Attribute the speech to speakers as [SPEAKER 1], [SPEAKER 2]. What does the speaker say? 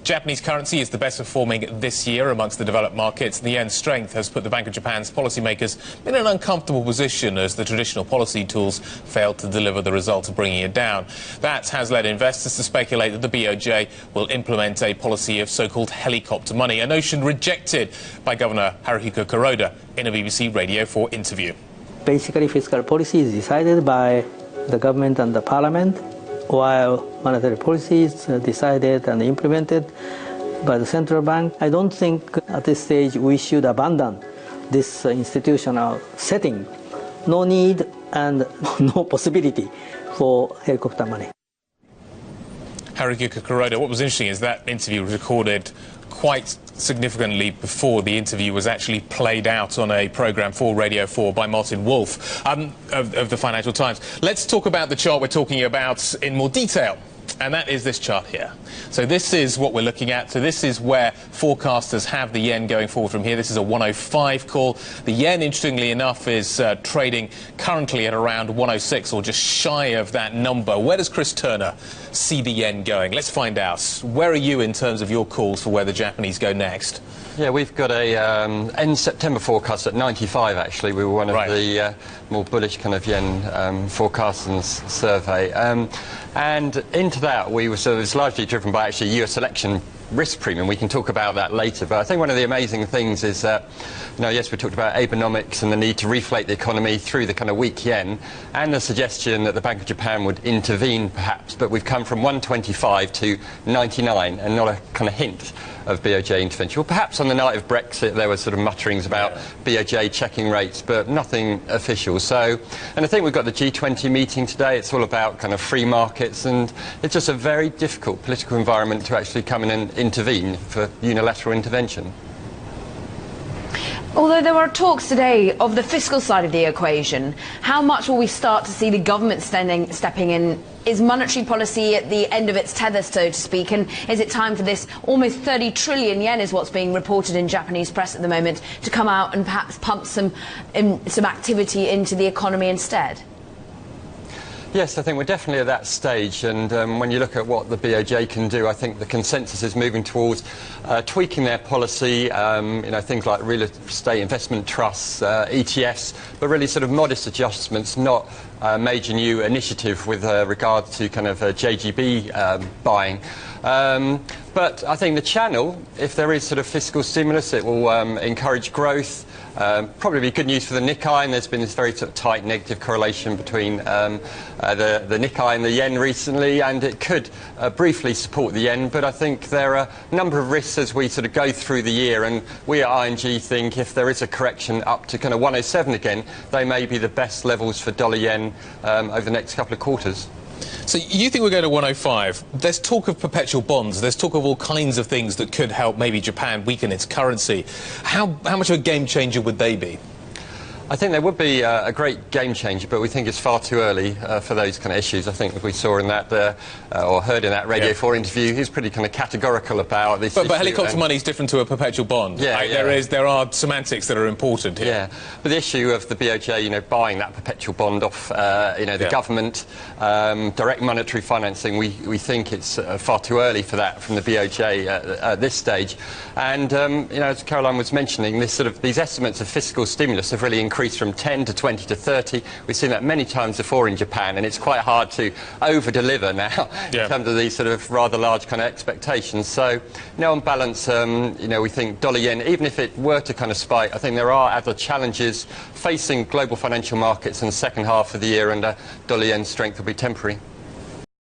[SPEAKER 1] Japanese currency is the best performing this year amongst the developed markets. The yen's strength has put the Bank of Japan's policymakers in an uncomfortable position as the traditional policy tools failed to deliver the result of bringing it down. That has led investors to speculate that the BOJ will implement a policy of so-called helicopter money, a notion rejected by Governor Haruhiko Kuroda in a BBC Radio 4 interview.
[SPEAKER 2] Basically, fiscal policy is decided by the government and the parliament, while monetary policy is decided and implemented by the central bank. I don't think at this stage we should abandon this institutional setting. No need and no possibility for helicopter money.
[SPEAKER 1] Haruhiko Kuroda, what was interesting is that interview was recorded quite significantly before the interview was actually played out on a programme for Radio 4 by Martin Wolf of the Financial Times. Let's talk about the chart we're talking about in more detail, and that is this chart here. So this is what we're looking at. So this is where forecasters have the yen going forward from here. This is a 105 call. The yen, interestingly enough, is trading currently at around 106, or just shy of that number. Where does Chris Turner see the yen going? Let's find out. Where are you in terms of your calls for where the Japanese go next?
[SPEAKER 3] Yeah, we've got a end September forecast at 95, actually. We were one of the more bullish kind of yen forecasters survey. And into that, it was largely driven by actually US election risk premium. We can talk about that later, but I think one of the amazing things is that, yes, we talked about Abenomics and the need to reflate the economy through the kind of weak yen, and the suggestion that the Bank of Japan would intervene perhaps, but we've come from 125 to 99 and not a kind of hint of BOJ intervention. Well, perhaps on the night of Brexit there were sort of mutterings about BOJ checking rates, but nothing official. So, and I think we've got the G20 meeting today. It's all about kind of free markets, and it's just a very difficult political environment to actually come in and intervene for unilateral intervention.
[SPEAKER 4] Although there are talks today of the fiscal side of the equation, how much will we start to see the government stepping in? Is monetary policy at the end of its tether, so to speak, and is it time for this almost 30 trillion yen is what's being reported in Japanese press at the moment to come out and perhaps pump some activity into the economy instead?
[SPEAKER 3] Yes, I think we're definitely at that stage, and when you look at what the BOJ can do, I think the consensus is moving towards tweaking their policy, things like real estate investment trusts, ETFs, but really sort of modest adjustments, not a major new initiative with regard to kind of JGB buying. But I think the channel, if there is sort of fiscal stimulus, it will encourage growth. Probably be good news for the Nikkei, and there's been this very sort of tight negative correlation between the Nikkei and the yen recently, and it could briefly support the yen, but I think there are a number of risks as we sort of go through the year, and we at ING think if there is a correction up to kind of 107 again, they may be the best levels for dollar yen over the next couple of quarters.
[SPEAKER 1] So you think we're going to 105? There's talk of perpetual bonds. There's talk of all kinds of things that could help maybe Japan weaken its currency. How much of a game changer would they be?
[SPEAKER 3] I think there would be a great game changer, but we think it's far too early for those kind of issues. I think we saw in that, or heard in that Radio 4 interview, he's pretty kind of categorical about this issue.
[SPEAKER 1] But helicopter money is different to a perpetual bond. There are semantics that are important here. Yeah,
[SPEAKER 3] but the issue of the BOJ, buying that perpetual bond off, the government, direct monetary financing, we think it's far too early for that from the BOJ at this stage. And, as Caroline was mentioning, these estimates of fiscal stimulus have really increased from 10 to 20 to 30. We've seen that many times before in Japan, and it's quite hard to over-deliver now in terms of these sort of rather large kind of expectations. So, on balance, we think dollar yen, even if it were to kind of spike, I think there are other challenges facing global financial markets in the second half of the year, and dollar yen strength will be temporary.